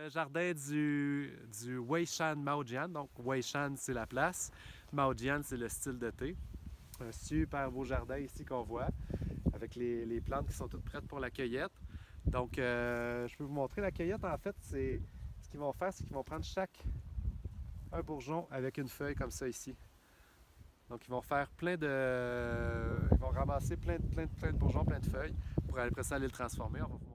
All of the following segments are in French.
Le jardin du Weishan Maojian. Donc, Weishan, c'est la place. Maojian, c'est le style de thé. Un super beau jardin ici qu'on voit, avec les plantes qui sont toutes prêtes pour la cueillette. Donc, je peux vous montrer la cueillette. En fait, c'est ce qu'ils vont faire, c'est qu'ils vont prendre chaque un bourgeon avec une feuille comme ça ici. Donc, ils vont faire plein de... Ils vont ramasser plein de bourgeons, plein de feuilles, pour après ça aller le transformer. On va vous montrer.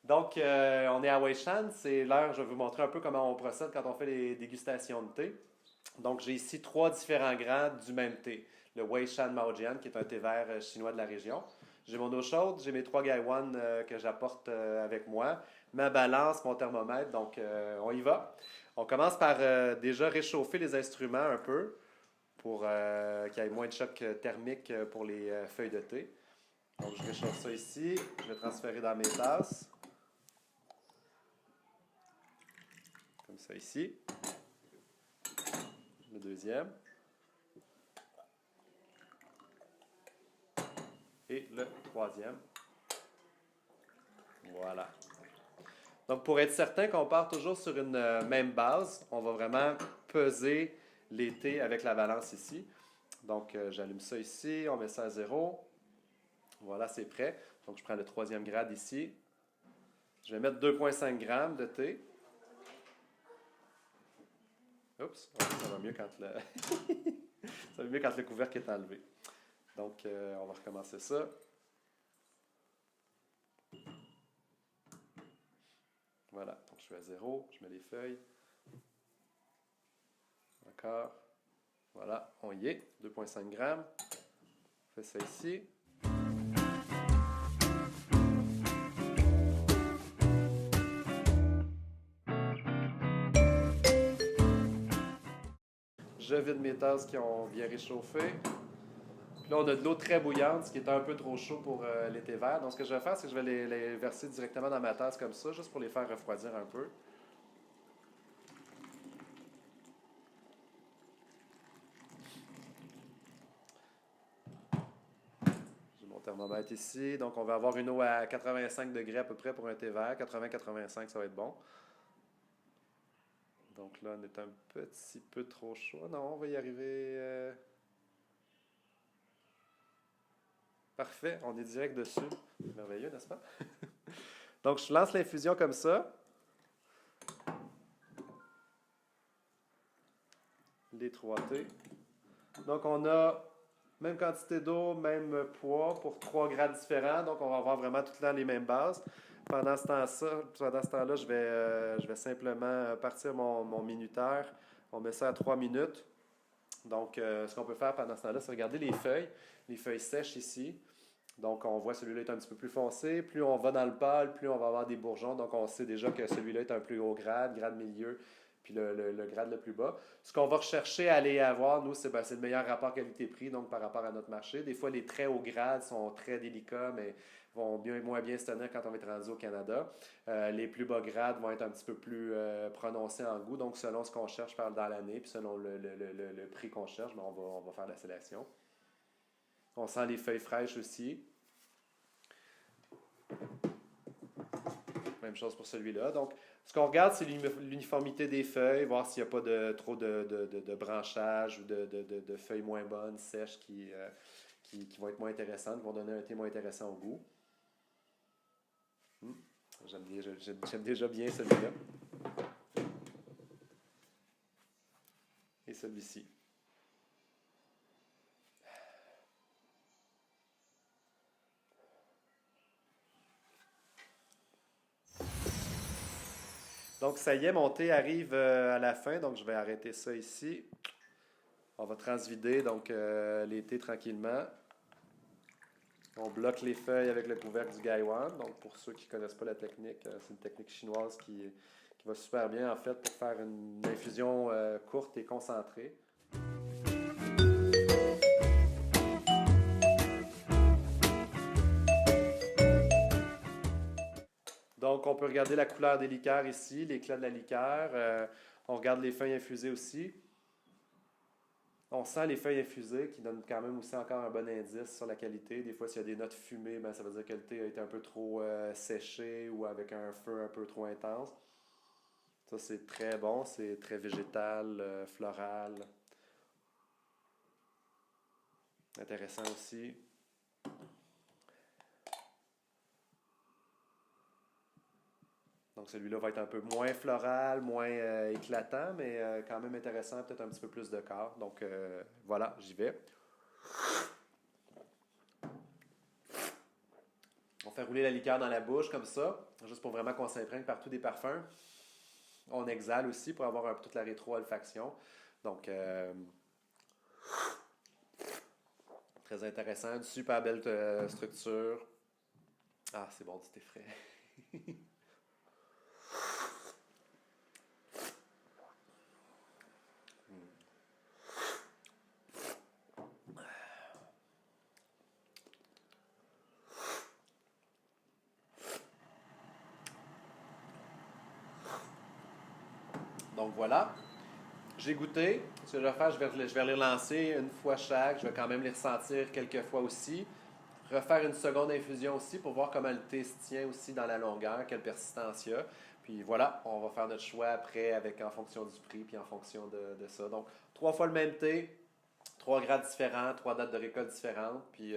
Donc, on est à Weishan. C'est l'heure, je vais vous montrer un peu comment on procède quand on fait les dégustations de thé. Donc, j'ai ici trois différents grades du même thé. Le Weishan Maojian, qui est un thé vert chinois de la région. J'ai mon eau chaude, j'ai mes trois gaiwan que j'apporte avec moi, ma balance, mon thermomètre. Donc, on y va. On commence par déjà réchauffer les instruments un peu pour qu'il y ait moins de choc thermique pour les feuilles de thé. Donc, je réchauffe ça ici. Je vais transférer dans mes tasses. Comme ça ici. Le deuxième. Et le troisième. Voilà. Donc, pour être certain qu'on part toujours sur une même base, on va vraiment peser les thés avec la balance ici. Donc, j'allume ça ici, on met ça à 0. Voilà, c'est prêt. Donc, je prends le troisième grade ici. Je vais mettre 2,5 grammes de thé. Oups, ça va mieux quand le, ça va mieux quand le couvercle est enlevé. Donc, on va recommencer ça. Voilà, donc je suis à 0, je mets les feuilles. Encore. Voilà, on y est, 2,5 grammes. On fait ça ici. Je vide mes tasses qui ont bien réchauffé. Puis là, on a de l'eau très bouillante, ce qui est un peu trop chaud pour les thés verts. Donc, ce que je vais faire, c'est que je vais les verser directement dans ma tasse comme ça, juste pour les faire refroidir un peu. J'ai mon thermomètre ici. Donc, on va avoir une eau à 85 degrés à peu près pour un thé vert. 80-85, ça va être bon. Donc là, on est un petit peu trop chaud. Non, on va y arriver. Parfait, on est direct dessus. Merveilleux, n'est-ce pas? Donc, je lance l'infusion comme ça. Les 3 thés. Donc, on a même quantité d'eau, même poids pour 3 grades différents. Donc, on va avoir vraiment tout le temps les mêmes bases. Pendant ce temps-là, je vais simplement partir mon minuteur. On met ça à 3 minutes. Donc, ce qu'on peut faire pendant ce temps-là, c'est regarder les feuilles sèches ici. Donc, on voit celui-là est un petit peu plus foncé. Plus on va dans le pâle, plus on va avoir des bourgeons. Donc, on sait déjà que celui-là est un plus haut grade, grade milieu, puis le grade le plus bas. Ce qu'on va rechercher à aller avoir, nous, c'est le meilleur rapport qualité-prix, donc par rapport à notre marché. Des fois, les très hauts grades sont très délicats, mais vont moins bien se tenir quand on va être rendu au Canada. Les plus bas grades vont être un petit peu plus prononcés en goût, donc selon ce qu'on cherche dans l'année, puis selon le prix qu'on cherche, ben, on va faire la sélection. On sent les feuilles fraîches aussi. Même chose pour celui-là. Donc, ce qu'on regarde, c'est l'uniformité des feuilles, voir s'il n'y a pas trop de branchage ou de feuilles moins bonnes, sèches, qui vont être moins intéressantes, qui vont donner un thé moins intéressant au goût. J'aime déjà bien celui-là. Et celui-ci. Donc, ça y est, mon thé arrive à la fin, donc je vais arrêter ça ici. On va transvider donc les thés tranquillement. On bloque les feuilles avec le couvercle du Gaiwan. Donc, pour ceux qui ne connaissent pas la technique, c'est une technique chinoise qui va super bien en fait pour faire une infusion courte et concentrée. Donc, on peut regarder la couleur des liqueurs ici, l'éclat de la liqueur. On regarde les feuilles infusées aussi. On sent les feuilles infusées qui donnent quand même aussi encore un bon indice sur la qualité. Des fois, s'il y a des notes fumées, ben, ça veut dire que le thé a été un peu trop séché ou avec un feu un peu trop intense. Ça, c'est très bon. C'est très végétal, floral. Intéressant aussi. Donc celui-là va être un peu moins floral, moins éclatant, mais quand même intéressant, peut-être un petit peu plus de corps. Donc voilà, j'y vais. On fait rouler la liqueur dans la bouche comme ça, juste pour vraiment qu'on s'imprègne partout des parfums. On exhale aussi pour avoir toute la rétro-olfaction. Donc très intéressant, une super belle structure. Ah, c'est bon du thé frais. Donc voilà, j'ai goûté. Ce que je vais faire, je vais les relancer une fois chaque. Je vais quand même les ressentir quelques fois aussi. Refaire une seconde infusion aussi pour voir comment le thé se tient aussi dans la longueur, quelle persistance il y a. Puis voilà, on va faire notre choix après en fonction du prix puis en fonction de ça. Donc, 3 fois le même thé, 3 grades différents, 3 dates de récolte différentes, puis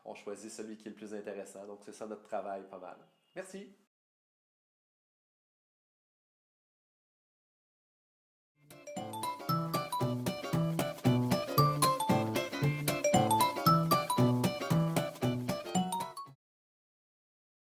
on choisit celui qui est le plus intéressant. Donc, c'est ça notre travail pas mal. Merci.